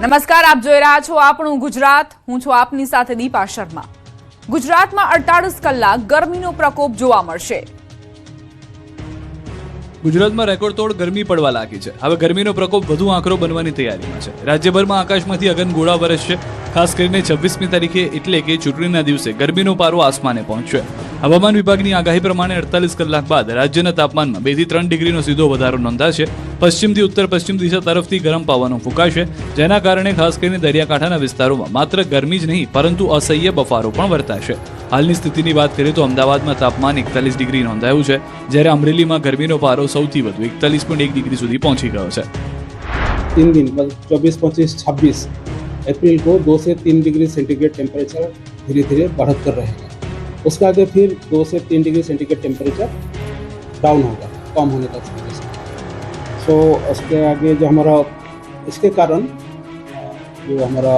નમસ્કાર, આપ જોઈ રહ્યા છો આપણું ગુજરાત. હું છું આપની સાથે દીપા શર્મા. ગુજરાતમાં 48 કલાક ગરમીનો પ્રકોપ જોવા મળશે. ગુજરાતમાં રેકોર્ડતોડ ગરમી પડવા લાગી છે. હવે ગરમીનો પ્રકોપ વધુ આકરો બનવાની તૈયારીમાં છે. રાજ્યભરમાં આકાશમાંથી અગનગોળા વરસશે. ખાસ કરીને 26મી તારીખે એટલે કે ચૂંટણીના દિવસે ગરમીનો પારો આસમાને પહોંચશે. હવામાન વિભાગની આગાહી પ્રમાણે 48 કલાક બાદ રાજ્યના તાપમાનમાં 2 થી 3 ડિગ્રીનો સીધો વધારો નોંધાશે. પશ્ચિમથી ઉત્તર પશ્ચિમ દિશા તરફથી ગરમ પવનો ફૂંકાશે, જેના કારણે ખાસ કરીને દરિયાકાંઠાના વિસ્તારોમાં માત્ર ગરમી જ નહીં પરંતુ અસહ્ય બફારો પણ વર્તાશે. હાલની સ્થિતિની વાત કરીએ તો અમદાવાદમાં તાપમાન 41 ડિગ્રી નોંધાયું છે, જ્યારે અમરેલીમાં ગરમીનો પારો સૌથી વધુ 41.1 ડિગ્રી સુધી પહોંચી ગયો છે. 3 दिन मतलब 24, 25, 26 अप्रैल को 2 से 3 डिग्री सेंटीग्रेड टेम्परेचर धीरे धीरे बढ़कर रहेगा. उसके आगे फिर 2 से 3 डिग्री सेंटीग्रेड टेम्परेचर डाउन होगा, कम होने तक वजह से. सो उसके आगे जो हमारा इसके कारण जो हमारा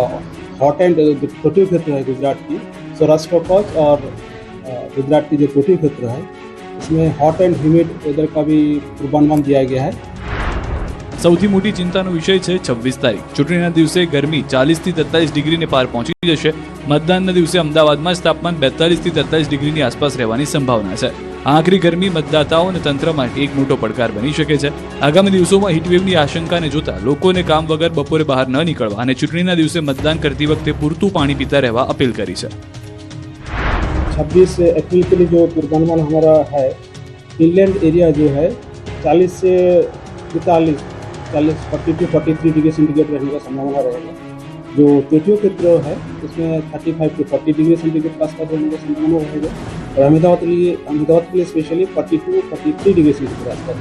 हॉट एंड तटीय क्षेत्र है गुजरात की, सौराष्ट्र कच्छ और गुजरात की जो तटीय क्षेत्र है इसमें हॉट एंड ह्यूमिड वेदर का भी पूर्वानुमान दिया गया है. સૌથી મોટી ચિંતાનો વિષય છે 26 તારીખ. ચૂંટણીના દિવસે ગરમી 40 થી 43 ડિગ્રીને પાર પહોંચી જશે. મતદાનના દિવસે અમદાવાદમાં જ તાપમાન 42 થી 43 ડિગ્રીની આસપાસ રહેવાની સંભાવના છે. આકરી ગરમી મતદાતાઓ અને તંત્ર માટે એક મોટો પડકાર બની શકે છે. આગામી દિવસોમાં હીટવેવની આશંકાને જોતા લોકોને કામ વગર બપોરે બહાર ન નીકળવા અને ચૂંટણીના દિવસે મતદાન કરતી વખતે પૂરતું પાણી પીતા રહેવા અપીલ કરી છે. 26 अप्रैल के लिए जो पूर्वानुमान हमारा है, इनलैंड एरिया जो है 40 से 42 43 डिग्री सेंटीग्रेड रहने का संभावना रहेगा. जो तटीय क्षेत्र है उसमें 35 से 40 डिग्री सेंटीग्रेड का आसपास रहने का संभावना रहेगा. और अहमदाबाद के लिए स्पेशली 42-43 डिग्री सेंटीग्रेड आसपास.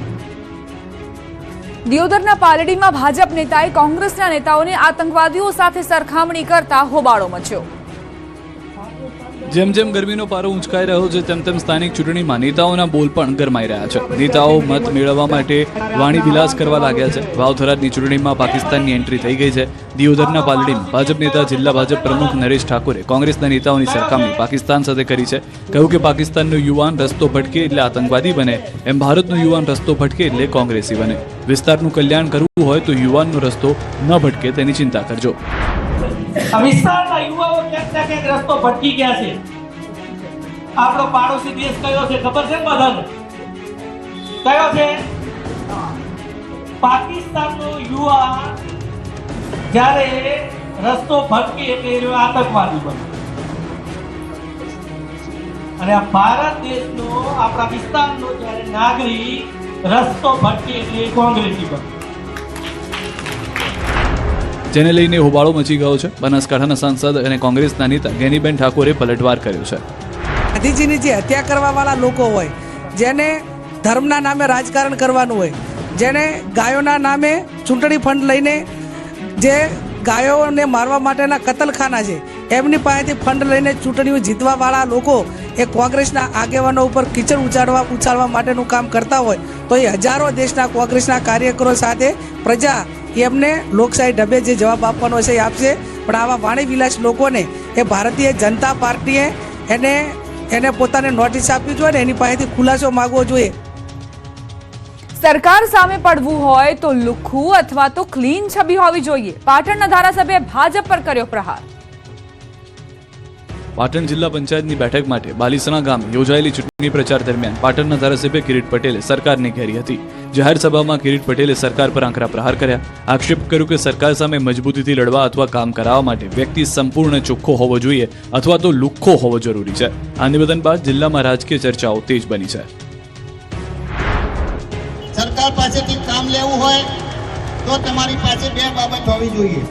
દિયોદરના પાલડીમાં ભાજપ નેતાએ કોંગ્રેસના નેતાઓને આતંકવાદીઓ સાથે સરખામણી કરતા હોબાળો મચ્યો. જેમ જેમ ગરમીનો પારો ઊંચકાઈ રહ્યો છે તેમ તેમ સ્થાનિક ચૂંટણીમાં નેતાઓના બોલ પણ ગરમાઈ રહ્યા છે. નેતાઓ મત મેળવવા માટે વાણી વિલાસ કરવા લાગ્યા છે. વાવથરાદની ચૂંટણીમાં પાકિસ્તાનની એન્ટ્રી થઈ ગઈ છે. દિયોદરના પાલડીમાં ભાજપ નેતા જિલ્લા ભાજપ પ્રમુખ નરેશ ઠાકોરે કોંગ્રેસના નેતાઓની સરખામણી પાકિસ્તાન સાથે કરી છે. કહ્યું કે પાકિસ્તાનનો યુવાન રસ્તો ભટકે એટલે આતંકવાદી બને, એમ ભારતનો યુવાન રસ્તો ભટકે એટલે કોંગ્રેસી બને. વિસ્તારનું કલ્યાણ કરવું હોય તો યુવાનનો રસ્તો ન ભટકે તેની ચિંતા કરજો. વિસ્તારના યુવાઓ ક્યાંક ના ક્યાંક રસ્તો ભટકી ગયા છે. આપણો પાડોશી દેશ કયો છે ખબર છે બધાને? કયો છે? પાકિસ્તાનનો યુવા જ્યારે રસ્તો ભટકે એટલે એ આતંકવાદી બને. અને આ ભારત દેશનો આપણા વિસ્તારનો જ્યારે નાગરિક રસ્તો ભટકે એટલે કોંગ્રેસી બને. જેને લઈને હોબાળો મચી ગયો છે. બનાસકાંઠાના સાંસદ અને કોંગ્રેસના નેતા ગેનીબેન ઠાકોરે પલટવાર કર્યો છે. ગાંધીજીની જે હત્યા કરવાવાળા લોકો હોય, જેને ધર્મના નામે રાજકારણ કરવાનું હોય, જેને ગાયોના નામે ચૂંટણી ફંડ લઈને જે ગાયોને મારવા માટેના કતલખાના છે એમની પાસેથી ફંડ લઈને ચૂંટણીઓ જીતવાવાળા લોકો એ કોંગ્રેસના આગેવાનો ઉપર કીચડ ઉછાળવા માટેનું કામ કરતા હોય તો એ હજારો દેશના કોંગ્રેસના કાર્યકરો સાથે પ્રજા એમને લોકશાહી ઢબે જે જવાબ આપવાનો છે એ આપશે. પણ આવા વાણી વિલાસ લોકોને એ ભારતીય જનતા પાર્ટીએ એને પોતાને નોટિસ આપવી જોઈએ ને એની પાસેથી ખુલાસો માંગવો જોઈએ. સરકાર સામે પડવું હોય તો લુખ્ખું અથવા તો ક્લીન છબી હોવી જોઈએ. પાટણના ધારાસભ્યે ભાજપ પર કર્યો પ્રહાર. પાટણ જિલ્લા પંચાયતની બેઠક માટે બાલીસણા ગામે યોજાયેલી ચૂંટણી પ્રચાર દરમિયાન પાટણના ધારાસભ્ય કિરીટ પટેલે સરકારને ઘેરી હતી. જાહેર સભામાં કિરીટ પટેલે સરકાર પર આકરા પ્રહાર કર્યા. આક્ષેપ કર્યો કે સરકાર સામે મજબૂતીથી લડવા અથવા કામ કરાવવા માટે વ્યક્તિ સંપૂર્ણ ચોખ્ખો હોવો જોઈએ અથવા તો લુખ્ખો હોવો જરૂરી છે. આ નિવેદન બાદ જિલ્લામાં રાજકીય ચર્ચાઓ તેજ બની છે. સરકાર પાસેથી કામ લેવું હોય તો તમારી પાસે બે બાબત હોવી જોઈએ.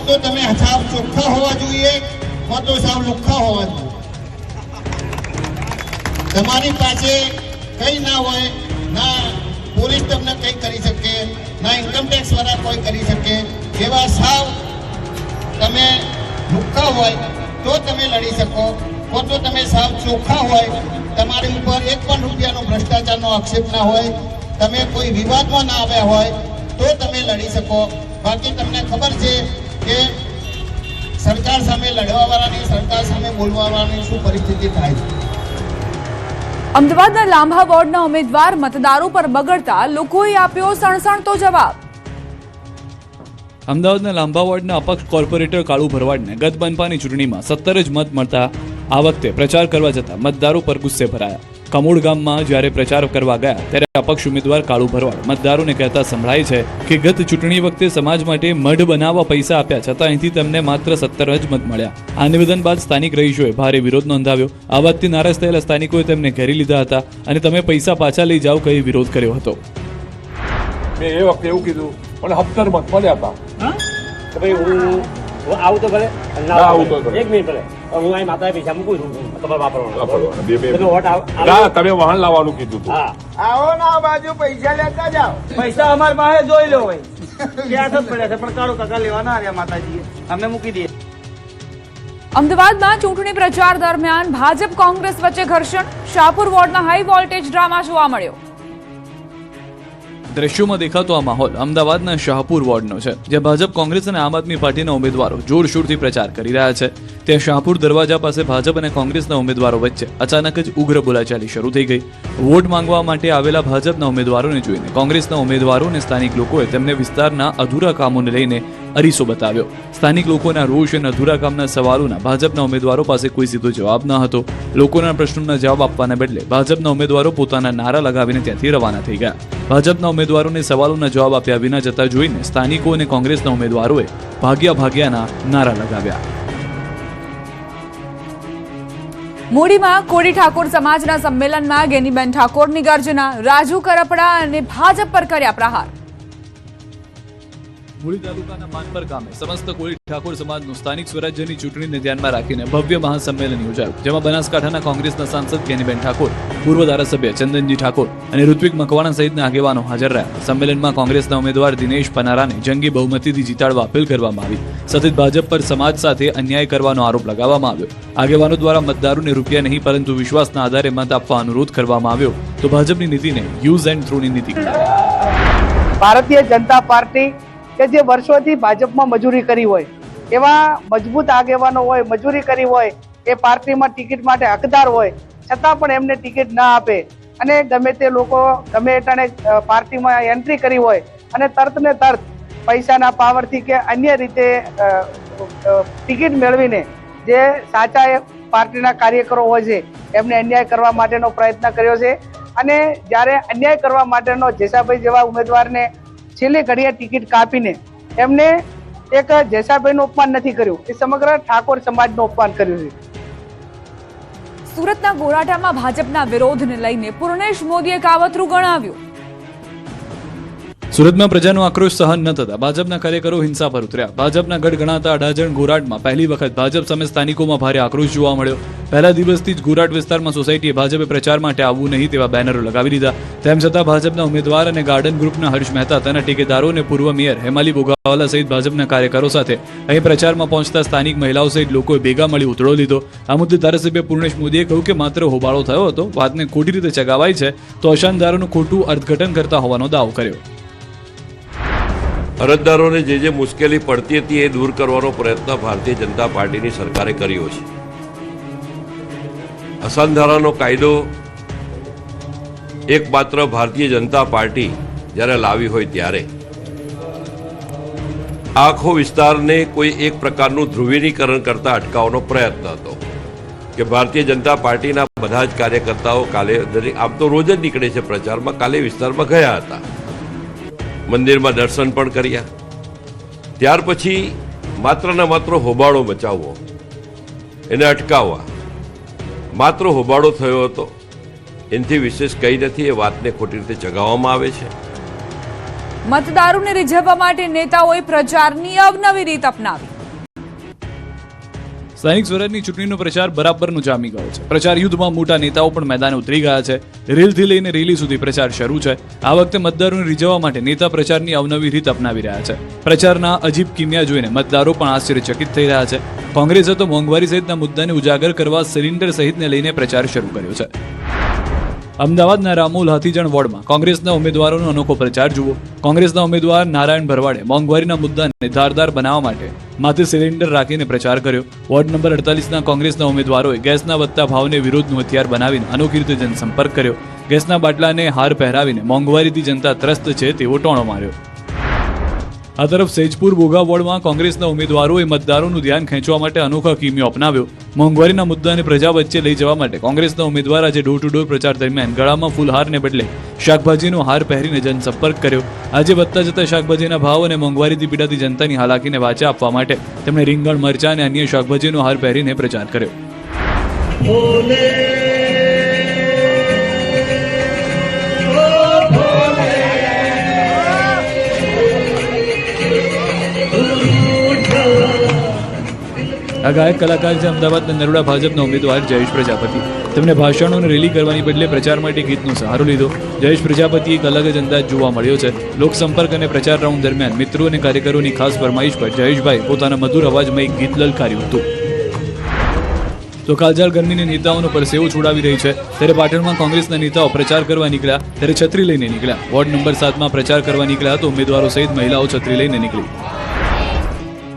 તો તમે સાવ ચોખ્ખા હોવા જોઈએ, તો સાવ લુખ્ખા હોવા જોઈએ. તમારી પાસે કઈ ના હોય, ના પોલીસ તમને કઈ કરી શકે, ના ઇન્કમટેક્સ વાળા કોઈ કરી શકે, એવા સાવ તમે લુખ્ખા હોય તો તમે લડી શકો. તો તમે સાવ ચોખ્ખા હોય, તમારી ઉપર એક પણ રૂપિયાનો ભ્રષ્ટાચારનો આક્ષેપ ના હોય, તમે કોઈ વિવાદમાં ના આવ્યા હોય તો તમે લડી શકો. બાકી તમને ખબર છે કે સરકાર સામે લડવાવાળાની, સરકાર સામે બોલવાવાળાની શું પરિસ્થિતિ થાય છે. અમદાવાદના લાંભા વોર્ડના ઉમેદવાર મતદારો પર બગડતા લોકોએ આપ્યો સણસણતો જવાબ. અમદાવાદના લાંબા વોર્ડના અપક્ષ કોર્પોરેટર કાળુ ભરવાડને ગત મનપાની ચૂંટણીમાં 17 જ મત મળતા આ વખતે પ્રચાર કરવા જતા મતદારો પર ગુસ્સે ભરાયા. કમોડ ગામમાં જ્યારે પ્રચાર કરવા ગયા ત્યારે અપક્ષ ઉમેદવાર કાળુ ભરવાડ મતદારોને કહેતા સંભળાય છે કે ગત ચૂંટણી વખતે સમાજ માટે મઢ બનાવવા પૈસા આપ્યા છતાં અહીંથી તેમને માત્ર 17 જ મત મળ્યા. આ નિવેદન બાદ સ્થાનિક રહીશોએ ભારે વિરોધ નોંધાવ્યો. આ વાતથી નારાજ થયેલા સ્થાનિકોએ તેમને ઘેરી લીધા હતા અને તમે પૈસા પાછા લઈ જાઓ કહી વિરોધ કર્યો હતો. મેં એ વખતે એવું કીધું મને 17 મત મળ્યા હતા. તો ભાઈ હું આવું તો ભલે ના આવું તો ભલે. એક મિનિટ ભલે હું અહીં માતાએ પૈસા મૂકું છું તમારે વાપરવાનું બે તમે વોટ ના તમે વાહન લાવવાનું કીધું હતું. હા આવો ના બાજુ પૈસા લેતા જાઓ. પૈસા અમારી પાસે જોઈ લો ભાઈ ક્યાં જ પડ્યા છે પણ કાળુ કાકા લેવાના રહ્યા માતાજીએ અમે મૂકી દઈએ. અમદાવાદમાં ચૂંટણી પ્રચાર દરમિયાન ભાજપ કોંગ્રેસ વચ્ચે ઘર્ષણ. શાહપુર વોર્ડના હાઈ વોલ્ટેજ ડ્રામા જોવા મળ્યો. દ્રશ્યોમાં દેખાતો આ માહોલ અમદાવાદના શાહપુર વોર્ડનો છે, જ્યાં ભાજપ કોંગ્રેસ અને આમ આદમી પાર્ટીના ઉમેદવારો જોરશોરથી પ્રચાર કરી રહ્યા છે. ત્યાં શાહપુર દરવાજા પાસે ભાજપ અને કોંગ્રેસના ઉમેદવારો વચ્ચે અચાનક જ ઉગ્ર બોલાચાલી શરૂ થઈ ગઈ. વોટ માંગવા માટે આવેલા ભાજપના ઉમેદવારોને જોઈને કોંગ્રેસના ઉમેદવારો અને સ્થાનિક લોકોએ તેમને વિસ્તારના અધૂરા કામોને લઈને અરીસો બતાવ્યો. સ્થાનિક લોકોના રોષ અને અધૂરા કામના સવાલોના ભાજપના ઉમેદવારો પાસે કોઈ સીધો જવાબ ન હતો. લોકોના પ્રશ્નોના જવાબ આપવાને બદલે ભાજપના ઉમેદવારો પોતાના નારા લગાવીને ત્યાંથી રવાના થઈ ગયા. ભાજપના ઉમેદવારોને સવાલોના જવાબ આપ્યા વિના જતા જોઈને સ્થાનિકો અને કોંગ્રેસના ઉમેદવારોએ ભાગ્યાના નારા લગાવ્યા. મૂડીમાં કોળી ઠાકોર સમાજના સંમેલનમાં ગેનીબેન ઠાકોરની ગર્જના. રાજુ કરપડા અને ભાજપ પર કર્યા પ્રહાર. મૂળી તાલુકાના માનપર ગામે સમસ્ત કોળી ઠાકોર સમાજનું સ્થાનિક સ્વરાજ્યની ચૂંટણીને ધ્યાનમાં રાખીને ભવ્ય મહાસંમેલન યોજાયું, જેમાં બનાસકાંઠાના કોંગ્રેસના સાંસદ ગેનીબેન ઠાકોર, પૂર્વ ધારાસભ્ય ચંદનજી ઠાકોર અને ઋત્વિક મકવાણા સહિતના આગેવાનો હાજર રહ્યા. સંમેલનમાં કોંગ્રેસના ઉમેદવાર દિનેશ પનારાને જંગી બહુમતીથી જીતાડવા અપીલ કરવામાં આવી. સતત ભાજપ પર સમાજ સાથે અન્યાય કરવાનો આરોપ લગાવવામાં આવ્યો. આગેવાનો દ્વારા મતદારોને રૂપિયા નહીં પરંતુ વિશ્વાસના આધારે મત આપવા અનુરોધ કરવામાં આવ્યો તો ભાજપની નીતિને યુઝ એન્ડ થ્રોની નીતિ ભારતીય જનતા પાર્ટી કે જે વર્ષોથી ભાજપમાં મજૂરી કરી હોય એવા મજબૂત આગેવાનો હોય, મજૂરી કરી હોય, એ પાર્ટીમાં ટિકિટ માટે હકદાર હોય છતાં પણ એમને ટિકિટ ના આપે અને ગમે તે લોકો ગમે એટાણે પાર્ટીમાં એન્ટ્રી કરી હોય અને તરત ને તરત પૈસાના પાવરથી કે અન્ય રીતે ટિકિટ મેળવીને જે સાચા પાર્ટીના કાર્યકરો હોય છે એમને અન્યાય કરવા માટેનો પ્રયત્ન કર્યો છે. અને જ્યારે અન્યાય કરવા માટેનો જેસાભાઈ જેવા ઉમેદવારને છેલ્લી ઘડીએ ટિકિટ કાપીને એમને એક જેસાભાઈનું અપમાન નથી કર્યું, એ સમગ્ર ઠાકોર સમાજનું અપમાન કર્યું છે. સુરતના ગોરાટામાં ભાજપના વિરોધને લઈને પૂર્ણેશ મોદીએ કાવતરું ગણાવ્યું. સુરતમાં પ્રજાનો આક્રોશ સહન ન થતા ભાજપના કાર્યકરો હિંસા પર ઉતર્યા. ભાજપના ગઢ ગણાતા અડાજણ ગોરાટમાં પહેલી વખત ભાજપ સામે સ્થાનિકોમાં ભારે આક્રોશ જોવા મળ્યો. પહેલા દિવસથી જ ગોરાટ વિસ્તારમાં સોસાયટીએ ભાજપે પ્રચાર માટે આવવું નહીં તેવા બેનરો લગાવી દીધા. તેમ છતાં ભાજપના ઉમેદવાર અને ગાર્ડન ગ્રુપના હર્ષ મહેતા, તેના ટેકેદારો અને પૂર્વ મેયર હેમાલી બોગાવાલા સહિત ભાજપના કાર્યકરો સાથે અહીં પ્રચારમાં પહોંચતા સ્થાનિક મહિલાઓ સહિત લોકોએ ભેગા મળી ઉતળો લીધો. આ મુદ્દે ધારાસભ્ય પૂર્ણેશ મોદીએ કહ્યું કે માત્ર હોબાળો થયો હતો, વાતને ખોટી રીતે ચગાવાઈ છે તો અશાનદારોનું ખોટું અર્થઘટન કરતા હોવાનો દાવો કર્યો. અરજદારોને જે મુશ્કેલી પડતી હતી એ દૂર કરવાનો પ્રયત્ન ભારતીય જનતા પાર્ટીની સરકારે કર્યો છે. અસાનધારાનો કાયદો એકમાત્ર ભારતીય જનતા પાર્ટી જ્યારે લાવી હોય ત્યારે આખો વિસ્તારને કોઈ એક પ્રકારનું ધ્રુવીકરણ કરતા અટકાવવાનો પ્રયત્ન હતો કે ભારતીય જનતા પાર્ટીના બધા જ કાર્યકર્તાઓ કાલે આમ તો રોજ જ નીકળે છે પ્રચારમાં, કાલે વિસ્તારમાં ગયા હતા, મંદિરમાં દર્શન પણ કર્યા. ત્યાર પછી માત્ર ને માત્ર હોબાળો મચાવવો, એને અટકાવવા, માત્ર હોબાળો થયો હતો, એનાથી વિશેષ કંઈ નથી. એ વાતને ખોટી રીતે ચગાવવામાં આવે છે. મતદારોને રીઝવવા માટે નેતાઓએ પ્રચારની અવનવી રીત અપનાવી. સ્થાનિક સ્વરાજની ચૂંટણીનો પ્રચાર બરાબરનો જામી ગયો છે. પ્રચાર યુદ્ધમાં મોટા નેતાઓ પણ મેદાને ઉતરી ગયા છે. રેલથી લઈને રેલી સુધી પ્રચાર શરૂ છે. આ વખતે મતદારોને રીઝવવા માટે નેતા પ્રચારની અવનવી રીત અપનાવી રહ્યા છે. પ્રચારના અજીબ કિમિયા જોઈને મતદારો પણ આશ્ચર્યચકિત થઈ રહ્યા છે. કોંગ્રેસે તો મોંઘવારી સહિતના મુદ્દાને ઉજાગર કરવા સિલિન્ડર સહિતને લઈને પ્રચાર શરૂ કર્યો છે. અમદાવાદના રામોલ હાથીજણ વોર્ડમાં કોંગ્રેસના ઉમેદવારોનો અનોખો પ્રચાર જુઓ. કોંગ્રેસના ઉમેદવાર નારાયણ ભરવાડે મોંઘવારીના મુદ્દાને ધારદાર બનાવવા માટે માથે સિલિન્ડર રાખીને પ્રચાર કર્યો. વોર્ડ નંબર 48ના કોંગ્રેસના ઉમેદવારોએ ગેસના વધતા ભાવને વિરોધનું હથિયાર બનાવીને અનોખી રીતે જનસંપર્ક કર્યો. ગેસના બાટલાને હાર પહેરાવીને મોંઘવારીથી જનતા ત્રસ્ત છે તેવો ટોણો માર્યો. આ તરફ સૈજપુર બોઘા વોર્ડમાં કોંગ્રેસના ઉમેદવારોએ મતદારોનું ધ્યાન ખેંચવા માટે અનોખા કિમિયો અપનાવ્યો. મોંઘવારીના મુદ્દાને પ્રજા વચ્ચે લઈ જવા માટે કોંગ્રેસના ઉમેદવાર આજે ડોર ટુ ડોર પ્રચાર દરમિયાન ગળામાં ફૂલહારને બદલે શાકભાજીનો હાર પહેરીને જનસંપર્ક કર્યો. આજે વધતા જતા શાકભાજીના ભાવ અને મોંઘવારીથી પીડાતી જનતાની હાલાકીને વાચા આપવા માટે તેમણે રીંગણ, મરચાં અને અન્ય શાકભાજીનો હાર પહેરીને પ્રચાર કર્યો. આ ગાયક કલાકાર છે અમદાવાદના નરોડા ભાજપના ઉમેદવાર જયેશ પ્રજાપતિ. તેમણે ભાષણો અને રેલી કરવાની બદલે પ્રચાર માટે ગીતનો સહારો લીધો. જયેશ પ્રજાપતિ એક અલગ જ અંદાજ જોવા મળ્યો છે. લોકસંપર્ક અને પ્રચાર રાઉન્ડ દરમિયાન મિત્રો અને કાર્યકરોની ખાસ ફરમાઈશ પર જયેશભાઈ પોતાના મધુર અવાજમાં એક ગીત લલકાર્યું હતું. તો કાળઝાળ ગરમીને નેતાઓનો પરસેવો છોડાવી રહી છે, ત્યારે પાટણમાં કોંગ્રેસના નેતાઓ પ્રચાર કરવા નીકળ્યા ત્યારે છત્રી લઈને નીકળ્યા. વોર્ડ નંબર 7માં પ્રચાર કરવા નીકળ્યા તો ઉમેદવારો સહિત મહિલાઓ છત્રી લઈને નીકળી.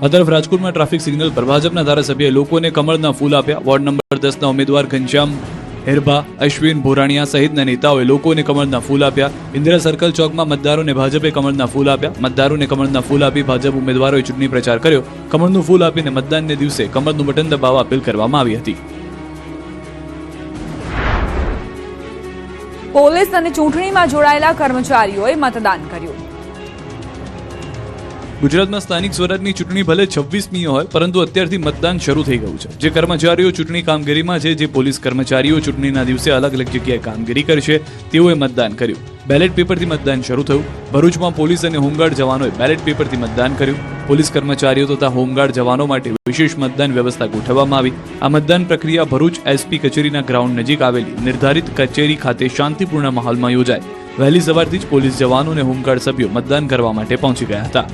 આ તરફ રાજકોટમાં ટ્રાફિક સિગ્નલ પર ભાજપના ધારાસભ્યએ લોકોને કમળના ફૂલ આપ્યા. વોર્ડ નંબર 10ના ઉમેદવાર ઘનશ્યામ હેરભા, અશ્વિન ભોરાણીયા સહિતના નેતાઓએ લોકોને કમળના ફૂલ આપ્યા. ઇન્દિરા સર્કલ ચોકમાં મતદારોને ભાજપે કમળના ફૂલ આપ્યા. મતદારોને કમળના ફૂલ આપી ભાજપ ઉમેદવારોએ ચૂંટણી પ્રચાર કર્યો. કમળનું ફૂલ આપીને મતદાનને દિવસે કમળનું બટન દબાવવા અપીલ કરવામાં આવી હતી. પોલીસ અને ચૂંટણીમાં જોડાયેલા કર્મચારીઓએ મતદાન કર્યું. ગુજરાતમાં સ્થાનિક સ્વરાજની ચૂંટણી ભલે 26મી હોય, પરંતુ અત્યારથી મતદાન શરૂ થઈ ગયું છે. જે કર્મચારીઓ ચૂંટણી કામગીરીમાં છે, જે પોલીસ કર્મચારીઓ ચૂંટણીના દિવસે અલગ અલગ જગ્યાએ કામગીરી કરશે, તેઓએ મતદાન કર્યું. બેલેટ પેપરથી મતદાન શરૂ થયું. ભરૂચમાં પોલીસ અને હોમગાર્ડ જવાનોએ બેલેટ પેપરથી મતદાન કર્યું. પોલીસ કર્મચારીઓ તથા હોમગાર્ડ જવાનો માટે વિશેષ મતદાન વ્યવસ્થા ગોઠવવામાં આવી. આ મતદાન પ્રક્રિયા ભરૂચ એસપી કચેરીના ગ્રાઉન્ડ નજીક આવેલી નિર્ધારિત કચેરી ખાતે શાંતિપૂર્ણ માહોલમાં યોજાઈ. વહેલી સવારથી જ પોલીસ જવાનો અને હોમગાર્ડ સભ્યો મતદાન કરવા માટે પહોંચી ગયા હતા.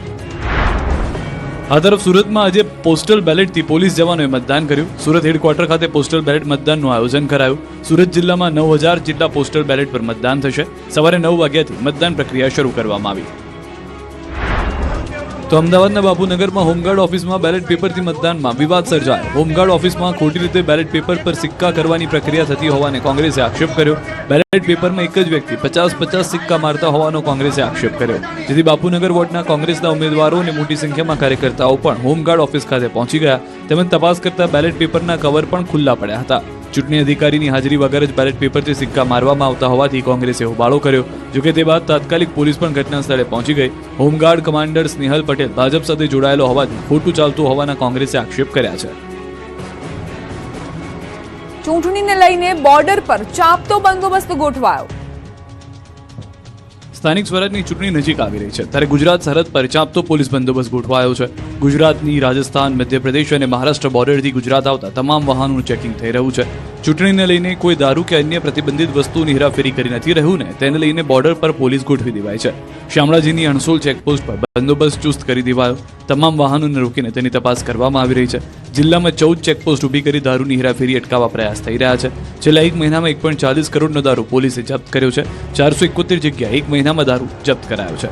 આ તરફ સુરતમાં આજે પોસ્ટલ બેલેટથી પોલીસ જવાનોએ મતદાન કર્યું. સુરત હેડક્વાર્ટર ખાતે પોસ્ટલ બેલેટ મતદાનનું આયોજન કરાયું. સુરત જિલ્લામાં 9000 જેટલા પોસ્ટલ બેલેટ પર મતદાન થશે. સવારે 9 વાગ્યાથી મતદાન પ્રક્રિયા શરૂ કરવામાં આવી. તો અમદાવાદના બાપુનગરમાં હોમગાર્ડ ઓફિસમાં બેલેટ પેપરથી મતદાનમાં વિવાદ સર્જાયો. હોમગાર્ડ ઓફિસમાં ખોટી રીતે બેલેટ પેપર પર સિક્કા કરવાની પ્રક્રિયા થતી હોવાને કોંગ્રેસે આક્ષેપ કર્યો. બેલેટ પેપરમાં એક જ વ્યક્તિ 50-50 સિક્કા મારતા હોવાનો કોંગ્રેસે આક્ષેપ કર્યો, જેથી બાપુનગર વોર્ડના કોંગ્રેસના ઉમેદવારો અને મોટી સંખ્યામાં કાર્યકર્તાઓ પણ હોમગાર્ડ ઓફિસ ખાતે પહોંચી ગયા. તેમજ તપાસ કરતા બેલેટ પેપરના કવર પણ ખુલ્લા પડ્યા હતા. ચૂંટણી અધિકારીની હાજરી વગર જ બેલેટ પેપરથી સિક્કા મારવામાં આવતા હોવાથી કોંગ્રેસે હોબાળો કર્યો. જોકે તે બાદ તાત્કાલિક પોલીસ પણ ઘટના સ્થળે પહોંચી ગઈ. હોમગાર્ડ કમાન્ડર સ્નેહલ પટેલ ભાજપ સાથે જોડાયેલો હોવાથી ખોટું ચાલતું હોવાના કોંગ્રેસે આક્ષેપ કર્યા છે. ચૂંટણીને લઈને બોર્ડર પર ચાંપતો બંદોબસ્ત ગોઠવાયો. સ્થાનિક સ્વરાજની ચૂંટણી નજીક આવી રહી છે, ત્યારે ગુજરાત સરહદ પર ચાંપતો પોલીસ બંદોબસ્ત ગોઠવાયો છે. ગુજરાતની રાજસ્થાન, મધ્યપ્રદેશ અને મહારાષ્ટ્ર બોર્ડરથી ગુજરાત આવતા તમામ વાહનોનું ચેકિંગ થઈ રહ્યું છે. ચૂંટણીને લઈને કોઈ દારૂ કે અન્ય પ્રતિબંધિત વસ્તુની હેરાફેરી કરી નથી રહ્યું ને તેને લઈને બોર્ડર પર પોલીસ ગોઠવી દેવાય છે. શામળાજીની અણસોલ ચેકપોસ્ટ પર બંદોબસ્ત ચુસ્ત કરી દેવાયો. તમામ વાહનોને રોકીને તેની તપાસ કરવામાં આવી રહી છે. જિલ્લામાં 14 ચેકપોસ્ટ ઊભી કરી દારૂની હેરાફેરી અટકાવવા પ્રયાસ થઈ રહ્યા છે. છેલ્લા એક મહિનામાં 1.40 કરોડનો દારૂ પોલીસે જપ્ત કર્યો છે. 471 જગ્યાએ એક મહિનામાં દારૂ જપ્ત કરાયો છે.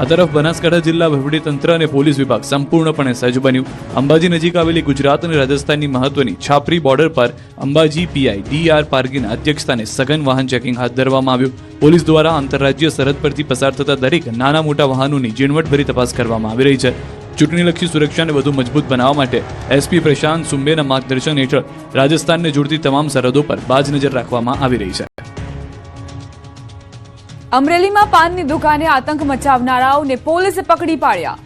આ તરફ બનાસકાંઠા જિલ્લા વહીવટીતંત્ર અને પોલીસ વિભાગ સંપૂર્ણપણે સજ્જ બન્યું. અંબાજી નજીક આવેલી ગુજરાત અને રાજસ્થાનની મહત્વની છાપરી બોર્ડર પર અંબાજી પીઆઈ ડીઆર પારગીના અધ્યક્ષસ્થાને સઘન વાહન ચેકિંગ હાથ ધરવામાં આવ્યું. પોલીસ દ્વારા આંતરરાજ્ય સરહદ પરથી પસાર થતા દરેક નાના મોટા વાહનોની ઝીણવટભરી તપાસ કરવામાં આવી રહી છે. ચૂંટણીલક્ષી સુરક્ષાને વધુ મજબૂત બનાવવા માટે એસપી પ્રશાંત સુંબેના માર્ગદર્શન હેઠળ રાજસ્થાનને જોડતી તમામ સરહદો પર બાજ નજર રાખવામાં આવી રહી છે. અમરેલીમાં પાનની દુકાને આતંક મચાવનારાઓને પોલીસે પકડી પાડ્યા.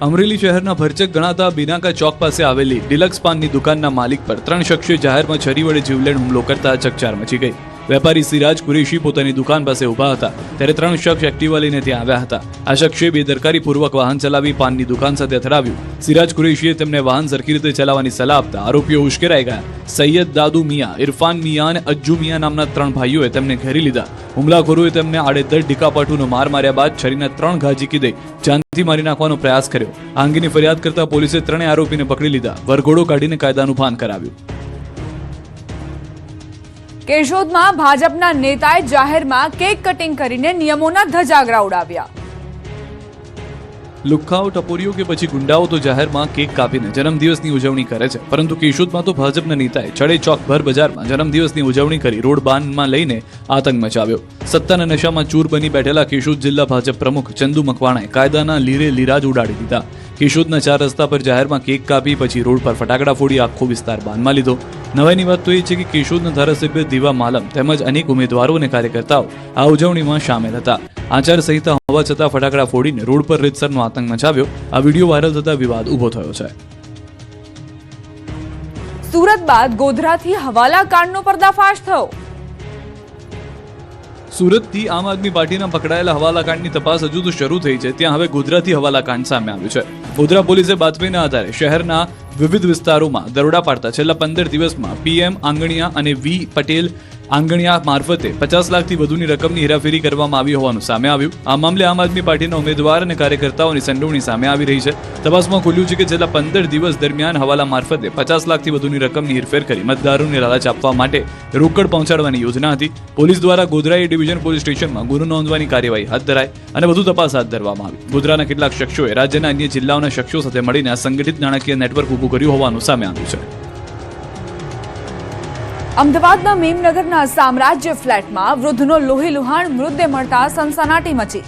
અમરેલી શહેરના ભરચક ગણાતા બિનાકા ચોક પાસે આવેલી ડિલક્સ પાનની દુકાનના માલિક પર 3 શખ્સે જાહેરમાં છરી વડે જીવલેણ હુમલો કરતા ચકચાર મચી ગઈ. વેપારી સિરાજ કુરેશી પોતાની દુકાન પાસે ઊભા હતા ત્યારે 3 શખ્સ એક્ટિવા લઈને ત્યાં આવ્યા હતા. આ શખ્સે બેદરકારીપૂર્વક વાહન ચલાવી પાનની દુકાન સાથે અથડાવ્યું. સિરાજ કુરેશીએ તેમને વાહન સરખી રીતે ચલાવવાની સલાહ આપતા આરોપીઓ ઉશ્કેરાઈ ગયા. સૈયદ દાદુ મિયા, ઇરફાન મિયા અને અજ્જુ મિયા નામના 3 ભાઈઓએ તેમને ઘેરી લીધા. હુમલાખોરોએ તેમને આડેધડ ડીકાપાટુનો માર માર્યા બાદ છરીના 3 ઘા ઝીકી દઈ જાનથી મારી નાખવાનો પ્રયાસ કર્યો. આ અંગેની ફરિયાદ કરતા પોલીસે 3 આરોપીને પકડી લીધા. વરઘોડો કાઢીને કાયદાનું ભાન કરાવ્યું. કેશોદમાં ભાજપના નેતાએ જાહેરમાં કેક કટિંગ કરીને નિયમોના ધજાગરા ઉડાવ્યા. લુખ્ખાઓ, ટપોરીઓ કે પછી ગુંડાઓ તો જાહેરમાં કેક કાપીને જન્મદિવસની ઉજવણી કરે છે, પરંતુ કેશોદમાં તો ભાજપના નેતાએ ચડે ચોક ભર બજારમાં જન્મદિવસની ઉજવણી કરી રોડ બાનમાં લઈને આતંક મચાવ્યો. સત્તાના નશામાં ચૂર બની બેઠેલા કેશોદ જિલ્લા ભાજપ પ્રમુખ ચંદુ મકવાણાએ કાયદાના લીરે લીરાજ ઉડાડી દીધા. કેશોદના 4 રસ્તા પર જાહેરમાં કેક કાપી પછી રોડ પર ફટાકડા ફોડી આખો વિસ્તાર બાનમાં લીધો. નવાઈની વાત તો એ છે કે કેશોદના ધારાસભ્ય દીવા માલમ તેમજ અનેક ઉમેદવારો અને કાર્યકર્તાઓ આ ઉજવણીમાં સામેલ હતા. આચારસંહિતા હોવા છતાં ફટાકડા ફોડીને રોડ પર રીતસરનો આતંક મચાવ્યો. આ વિડીયો વાયરલ થતા વિવાદ ઊભો થયો છે. સુરત બાદ ગોધરાથી હવાલા કાંડનો પર્દાફાશ થયો. સુરતથી આમ આદમી પાર્ટીના પકડાયેલા હવાલાકાંડની તપાસ હજુ તો શરૂ થઈ છે, ત્યાં હવે ગોધરાથી હવાલાકાંડ સામે આવ્યું છે. ગોધરા પોલીસે બાતમીના આધારે શહેરના વિવિધ વિસ્તારોમાં દરોડા પાડતા છેલ્લા 15 દિવસમાં PM આંગણિયા અને V પટેલ આંગણિયા મારફતે 50 લાખથી વધુની રકમની હેરાફેરી કરવામાં આવી હોવાનું સામે આવ્યું. આ મામલે આમ આદમી પાર્ટીના ઉમેદવાર અને કાર્યકર્તાઓની સંડોવણી સામે આવી રહી છે. તપાસમાં ખુલ્યું છે કે છેલ્લા 15 દિવસ દરમિયાન હવાલા મારફતે 50 લાખથી વધુની રકમની હેરફેર કરી મતદારોને લાલચ આપવા માટે રોકડ પહોંચાડવાની યોજના હતી. પોલીસ દ્વારા ગોધરા એ ડિવિઝન પોલીસ સ્ટેશનમાં ગુનો નોંધવાની કાર્યવાહી હાથ ધરાઈ અને વધુ તપાસ હાથ ધરવામાં આવી. ગોધરાના કેટલાક શખ્સોએ રાજ્યના અન્ય જિલ્લાઓના શખ્સો સાથે મળીને આ સંગઠિત નાણાકીય નેટવર્ક ઊભું કર્યું હોવાનું સામે આવ્યું છે. અમદાવાદના મેમનગરના સામ્રાજ્ય ફ્લેટમાં વૃદ્ધનો લોહીલુહાણ મૃતદેહ મળતા સનસનાટી મચી.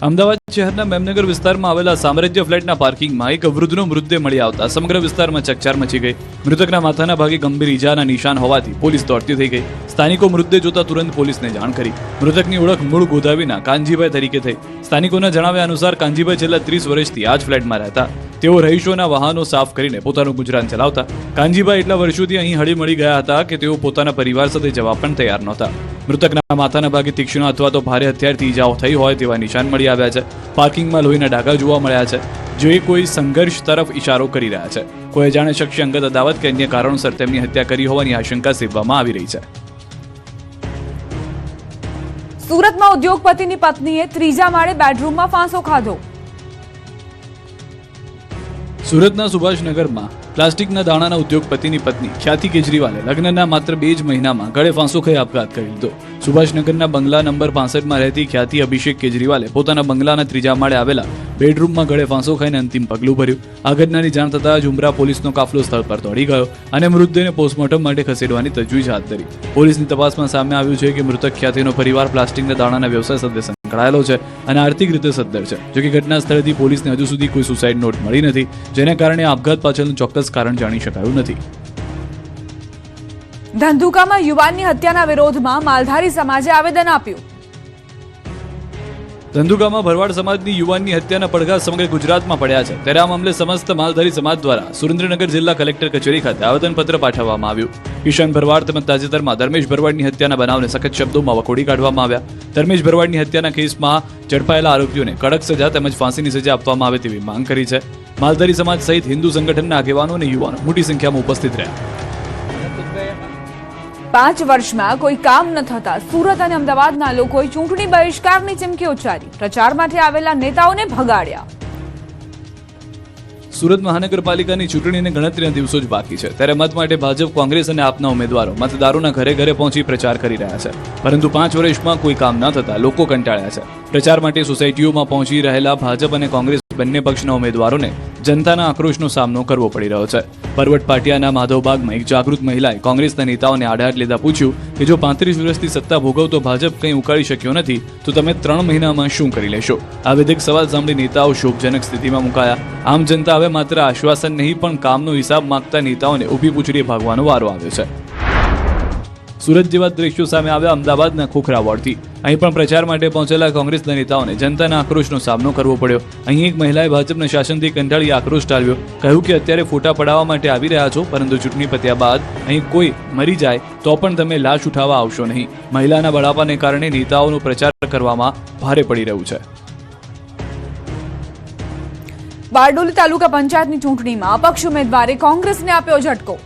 અમદાવાદ શહેરના મેમનગર વિસ્તારમાં આવેલા સામ્રાજ્ય ફ્લેટના પાર્કિંગમાં એક વૃદ્ધનો મૃતદેહ મળી આવતા સમગ્ર વિસ્તારમાં ચકચાર મચી ગઈ. મૃતકના માથાના ભાગે ગંભીર ઈજાના નિશાન હોવાથી પોલીસ દોડતી થઈ ગઈ. સ્થાનિકો મૃતદેહ જોતા તુરંત પોલીસને જાણ કરી. મૃતકની ઓળખ મૂળ ગોધાવીના કાનજીભાઈ તરીકે થઈ. સ્થાનિકોના જણાવ્યા અનુસાર કાનજીભાઈ છેલ્લા 30 વર્ષથી આ જ ફ્લેટમાં રહેતા. તેઓ રહીશોના વાહનો સાફ કરીને પોતાનું ગુજરાન ચલાવતા. કાનજીભાઈ એટલા વર્ષોથી અહીં હળીમળી ગયા હતા કે તેઓ પોતાના પરિવાર સાથે જવા પણ તૈયાર નહોતા. મૃતકના માથાના ભાગે તીક્ષ્ણ અથવા તો ભારે હથિયારથી ઈજાઓ થઈ હોય તેવા નિશાન મળી આવ્યા છે. પાર્કિંગમાં લોહીના ડાઘા જોવા મળ્યા છે, જે કોઈ સંઘર્ષ તરફ ઇશારો કરી રહ્યા છે. કોઈ અજાણે શખ્સે અંગત અદાવત કે અન્ય કારણોસર તેમની હત્યા કરી હોવાની આશંકા સેવવામાં આવી રહી છે. સુરતમાં ઉદ્યોગપતિની પત્નીએ 3જા માળે બેડરૂમમાં ફાંસો ખાધો. સુરતના સુભાષનગરમાં પ્લાસ્ટિકના દાણાના ઉદ્યોગપતિની પત્ની ખ્યાતિ કેજરીવાલે લગ્નના માત્ર 2 જ મહિનામાં ગળે ફાંસો ખાઈ આપઘાત કરી લીધો. સુભાષનગરના બંગલા નંબર 65માં રહેતી ખ્યાતિ અભિષેક કેજરીવાલે પોતાના બંગલાના 3જા માળે આવેલા બેડરૂમમાં ગળે ફાંસો ખાઈને અંતિમ પગલું ભર્યું. આ ઘટનાની જાણ થતાં જ ઉમરા પોલીસનો કાફલો સ્થળ પર દોડી ગયો અને મૃતદેહને પોસ્ટમોર્ટમ માટે ખસેડવાની તજવીજ હાથ ધરી. પોલીસની તપાસમાં સામે આવ્યું છે કે મૃતક ખ્યાતિનો પરિવાર પ્લાસ્ટિકના દાણાના વ્યવસાય સાથે સંકળાયેલો છે અને આર્થિક રીતે સદ્ધર છે. જોકે ઘટના સ્થળેથી પોલીસને હજુ સુધી કોઈ સુસાઇડ નોટ મળી નથી, જેના કારણે આપઘાત પાછળનું ચોક્કસ કારણ જાણી શકાયું નથી. ધંધુકામાં યુવાનની હત્યાના વિરોધમાં માલધારી સમાજે આવેદન આપ્યું. ધંધુકામાં ભરવાડ સમાજની યુવાનની હત્યાના પડઘા સમગ્ર ગુજરાતમાં પડ્યા છે, ત્યારે આ મામલે સમસ્ત માલધારી સમાજ દ્વારા સુરેન્દ્રનગર જિલ્લા કલેક્ટર કચેરી ખાતે આવેદનપત્ર પાઠવવામાં આવ્યું. કિશન ભરવાડ તેમજ તાજેતરમાં ધર્મેશ ભરવાડની હત્યાના બનાવને સખત શબ્દોમાં વખોડી કાઢવામાં આવ્યા. ધર્મેશ ભરવાડની હત્યાના કેસમાં ઝડપાયેલા આરોપીઓને કડક સજા તેમજ ફાંસીની સજા આપવામાં આવે તેવી માંગ કરી છે. માલધારી સમાજ સહિત હિન્દુ સંગઠનના આગેવાનો અને યુવાનો મોટી સંખ્યામાં ઉપસ્થિત રહ્યા. 5 વર્ષમાં કોઈ કામ ન થતા સુરત અને અમદાવાદના લોકોએ ચૂંટણી બહિષ્કારની ચીમકી ઉચ્ચારી. પ્રચાર માટે આવેલા નેતાઓને ભગાડ્યા. સુરત મહાનગરપાલિકાની ચૂંટણીને ગણતરીના દિવસો જ બાકી છે, ત્યારે મત માટે ભાજપ, કોંગ્રેસ અને આપના ઉમેદવારો મતદારોના ઘરે ઘરે પહોંચી પ્રચાર કરી રહ્યા છે. પરંતુ 5 વર્ષમાં કોઈ કામ ન થતા લોકો કંટાળ્યા છે. પ્રચાર માટે સોસાયટીઓમાં પહોંચી રહેલા ભાજપ અને કોંગ્રેસ બંને પક્ષના ઉમેદવારોને જનતાના આક્રોશનો સામનો કરવો પડી રહ્યો છે. પરવટ પાટિયાના માધવબાગમાં એક જાગૃત મહિલાએ કોંગ્રેસના નેતાઓને આડહાટ લેતા પૂછ્યું કે જો 35 વર્ષથી સત્તા ભોગવતો ભાજપ કંઈ ઉકાળી શક્યો નથી તો તમે 3 મહિનામાં શું કરી લેશો? આ વિધેયક સવાલ સાંભળી નેતાઓ શોકજનક સ્થિતિમાં મુકાયા. આમ જનતા હવે માત્ર આશ્વાસન નહીં પણ કામનો હિસાબ માંગતા નેતાઓને ઊભી પૂંછડીએ ભાગવાનો વારો આવ્યો છે. સુરત જેવા દ્રશ્યો સામે આવ્યા અમદાવાદના ખોખરા વોર્ડથી. અહીં પણ પ્રચાર માટે પહોંચેલા કોંગ્રેસના નેતાઓને જનતાના આક્રોશનો સામનો કરવો પડ્યો. અહીં એક મહિલાએ ભાજપના શાસનથી કંટાળી આક્રોશ ટાળ્યો. કહ્યું કે અત્યારે ફોટા પડાવવા માટે આવી રહ્યા છો, પરંતુ ચૂંટણી પત્યા બાદ અહીં કોઈ મરી જાય તો પણ તમે લાશ ઉઠાવવા આવશો નહીં. મહિલાના બળાપાને કારણે નેતાઓનો પ્રચાર કરવામાં ભારે પડી રહ્યું છે. બારડોલી તાલુકા પંચાયતની ચૂંટણીમાં અપક્ષ ઉમેદવારે કોંગ્રેસને આપ્યો ઝટકો.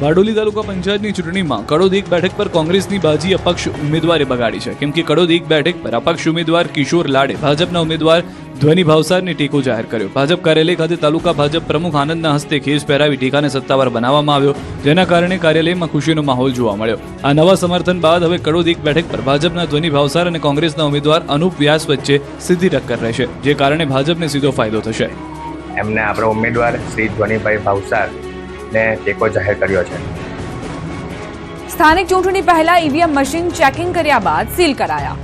બારડોલી તાલુકા પંચાયતની ચૂંટણીમાં કડોદ એક બેઠક પર કોંગ્રેસની બાજી અપક્ષ ઉમેદવારે બગાડી છે, કેમ કે કડોદ એક બેઠક પર અપક્ષ ઉમેદવાર કિશોર લાડે ભાજપના ઉમેદવાર ધ્વની ભાવસારને ટેકો જાહેર કર્યો. ભાજપ કાર્યાલય ખાતે તાલુકા ભાજપ પ્રમુખ આનંદના હસ્તે ખેસ પહેરાવી ટેકાને સત્તાવાર બનાવવામાં આવ્યો, જેના કારણે કાર્યાલયમાં ખુશીનો માહોલ જોવા મળ્યો. આ નવા સમર્થન બાદ હવે કડોદ એક બેઠક પર ભાજપના ધ્વની ભાવસાર અને કોંગ્રેસના ઉમેદવાર અનુપ વ્યાસ વચ્ચે સીધી ટક્કર રહેશે, જે કારણે ભાજપને સીધો ફાયદો થશે. એમને આપણો ઉમેદવાર શ્રી ધ્વનીભાઈ ભાવસાર ને ટેકો જાહેર કર્યો છે. સ્થાનિક ચૂંટણી પહેલા ઈવીએમ મશીન ચેકિંગ કર્યા બાદ સીલ કરાયા.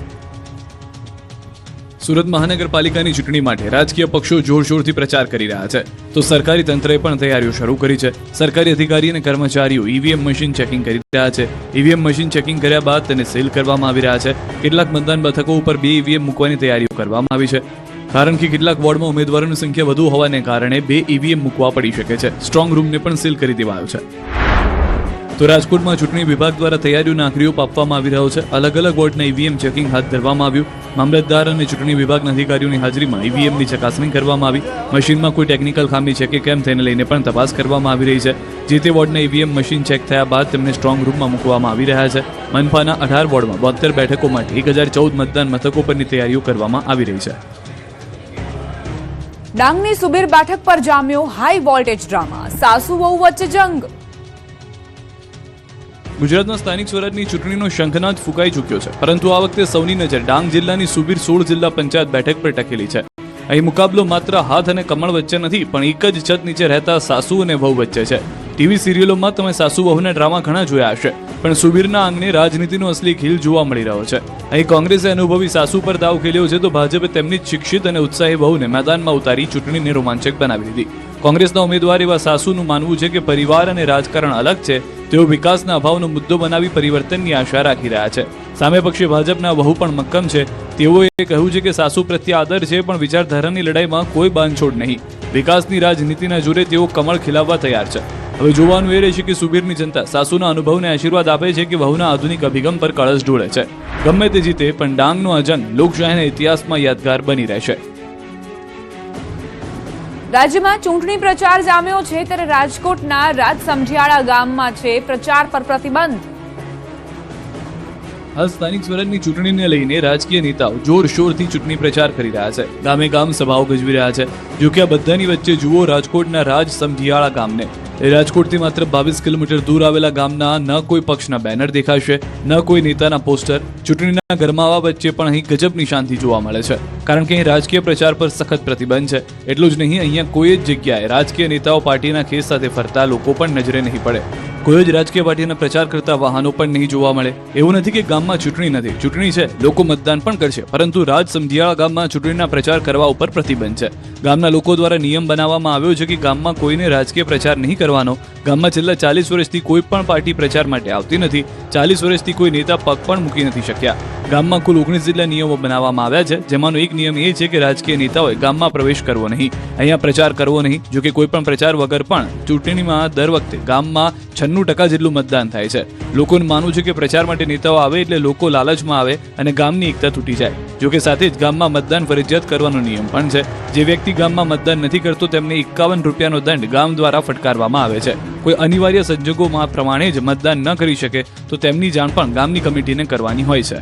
સુરત મહાનગરપાલિકાની ચૂંટણી માટે રાજકીય પક્ષો જોરશોરથી પ્રચાર કરી રહ્યા છે, તો સરકારી તંત્રએ પણ તૈયારીઓ શરૂ કરી છે. સરકારી અધિકારી અને કર્મચારીઓ ઈવીએમ મશીન ચેકિંગ કરી રહ્યા છે. ઈવીએમ મશીન ચેકિંગ કર્યા બાદ તેને સીલ કરવામાં આવી રહ્યા છે. કેટલાક મતદાન મથકો ઉપર 2 ઈવીએમ મૂકવાની તૈયારીઓ કરવામાં આવી છે, કારણ કે કેટલાક વોર્ડમાં ઉમેદવારોની સંખ્યા વધુ હોવાને કારણે 2 ઈવીએમ મૂકવા પડી શકે છે. સ્ટ્રોંગ રૂમને પણ સીલ કરી દેવાયો છે. તો રાજકોટમાં ચૂંટણી વિભાગ દ્વારા તૈયારીઓના આખરી ઓપ આપવામાં આવી રહ્યો છે. અલગ અલગ વોર્ડના ઈવીએમ ચેકિંગ હાથ ધરવામાં આવ્યું. મામલતદાર અને ચૂંટણી વિભાગના અધિકારીઓની હાજરીમાં ઈવીએમની ચકાસણી કરવામાં આવી. મશીનમાં કોઈ ટેકનિકલ ખામી છે કે કેમ તેને લઈને પણ તપાસ કરવામાં આવી રહી છે. જે તે વોર્ડના ઈવીએમ મશીન ચેક થયા બાદ તેમને સ્ટ્રોંગ રૂમમાં મૂકવામાં આવી રહ્યા છે. મનપાના 18 વોર્ડમાં 72 બેઠકો માટે 1014 મતદાન મથકો પરની તૈયારીઓ કરવામાં આવી રહી છે. ડાંગની સુબીર બેઠક પર જામ્યો હાઈ વોલ્ટેજ ડ્રામા, સાસુ વહુ વચ્ચે જંગ. ગુજરાતમાં સ્થાનિક સ્વરાજની ચૂંટણીનો શંખનાદ ફૂંકાઈ ચૂક્યો છે, પરંતુ આ વખતે સૌની નજર ડાંગ જિલ્લાની સુબીર 16 જિલ્લા પંચાયત બેઠક પર ટકેલી છે. અહીં મુકાબલો માત્ર હાથ અને કમળ વચ્ચે નથી, પણ એક જ છત નીચે રહેતા સાસુ અને વહુ વચ્ચે છે. ટીવી સિરિયલોમાં તમે સાસુ વહુના ડ્રામા ઘણા જોયા હશે, પણ સુબીરના આંગણે રાજનીતિનો અસલી ખીલ જોવા મળી રહ્યો છે. અહીં કોંગ્રેસે અનુભવી સાસુ પર દાવ ખેલ્યો છે, તો ભાજપે તેમની જ શિક્ષિત અને ઉત્સાહી વહુને મેદાનમાં ઉતારી ચૂંટણીને રોમાંચક બનાવી દીધી. કોંગ્રેસના ઉમેદવાર એવા સાસુનું માનવું છે કે પરિવાર અને રાજકારણ અલગ છે. તેઓ વિકાસના અભાવનો મુદ્દો બનાવી પરિવર્તનની આશા રાખી રહ્યા છે. સામે પક્ષે ભાજપના વહુ પણ મક્કમ છે. તેઓએ કહ્યું છે કે સાસુ પ્રત્યે આદર છે, પણ વિચારધારાની લડાઈમાં કોઈ બાંધછોડ નહીં. વિકાસની રાજનીતિના જોરે તેઓ કમળ ખીલાવવા તૈયાર છે. હવે જોવાનું એ રહેશે કે સુબીરની જનતા સાસુના અનુભવને આશીર્વાદ આપે છે કે વહુના આધુનિક અભિગમ પર કળશ ઢોળે છે. ગમે તે જીતે, પણ ડાંગનો આ જંગ લોકશાહીના ઇતિહાસમાં યાદગાર બની રહેશે. રાજ્યમાં ચૂંટણી પ્રચાર જામ્યો છે, ત્યારે રાજકોટના રાજસમઢિયાળા ગામમાં છે પ્રચાર પર પ્રતિબંધ. હાલ સ્થાનિક સ્વરાજની ચૂંટણીને લઈને રાજકીય નેતાઓ જોરશોરથી ચૂંટણી પ્રચાર કરી રહ્યા છે. ગામે ગામ સભાઓ ગજવી રહ્યા છે. જો કે આ બધાની વચ્ચે જુઓ રાજકોટના રાજસમઢિયાળા ગામને. રાજકોટથી માત્ર 22 કિલોમીટર દૂર આવેલા ગામના ન કોઈ પક્ષના બેનર દેખાશે, ન કોઈ નેતાના પોસ્ટર. ચૂંટણીના ગરમાવા વચ્ચે પણ અહીં ગજબની શાંતિ જોવા મળે છે, કારણ કે અહીં રાજકીય પ્રચાર પર સખત પ્રતિબંધ છે. એટલું જ નહીં, અહીંયા કોઈ જ જગ્યાએ રાજકીય નેતાઓ પાર્ટીના ખેસ સાથે ફરતા લોકો પણ નજરે નહીં પડે. કોઈ જ રાજકીય પાર્ટીના પ્રચાર કરતા વાહનો પણ નહીં જોવા મળે. એવું નથી કે ગામમાં ચૂંટણી નથી, ચૂંટણી છે, લોકો મતદાન પણ કરશે, પરંતુ રાજસમઢિયાળા ગામમાં ચૂંટણીના પ્રચાર કરવા ઉપર પ્રતિબંધ છે. ગામના લોકો દ્વારા નિયમ બનાવવામાં આવ્યો છે કે ગામમાં કોઈને રાજકીય પ્રચાર નહીં કરવાનો. ગામમાં છેલ્લા 40 વર્ષથી કોઈ પણ પાર્ટી પ્રચાર માટે આવતી નથી. 40 વર્ષથી કોઈ નેતા પગ પણ મૂકી નથી શક્યા. ગામમાં કુલ 19 જેટલા નિયમો બનાવવામાં આવ્યા છે, જેમાંનો એક નિયમ એ છે કે રાજકીય નેતાઓએ ગામમાં પ્રવેશ કરવો નહીં, અહીંયા પ્રચાર કરવો નહીં. જો કે કોઈ પણ પ્રચાર વગર પણ ચૂંટણીમાં દર વખતે ગામમાં 96% જેટલું મતદાન થાય છે. લોકોનું માનવું છે કે પ્રચાર માટે નેતાઓ આવે એટલે લોકો લાલચમાં આવે અને ગામની એકતા તૂટી જાય. જો કે સાથે જ ગામમાં મતદાન ફરજિયાત કરવાનો નિયમ પણ છે. જે વ્યક્તિ ગામમાં મતદાન નથી કરતો તેમને 51 રૂપિયાનો દંડ ગામ દ્વારા ફટકારવામાં આવે છે. કોઈ અનિવાર્ય સંજોગોમાં પ્રમાણે જ મતદાન ન કરી શકે તો તેમની જાણ પણ ગામની કમિટીને કરવાની હોય છે.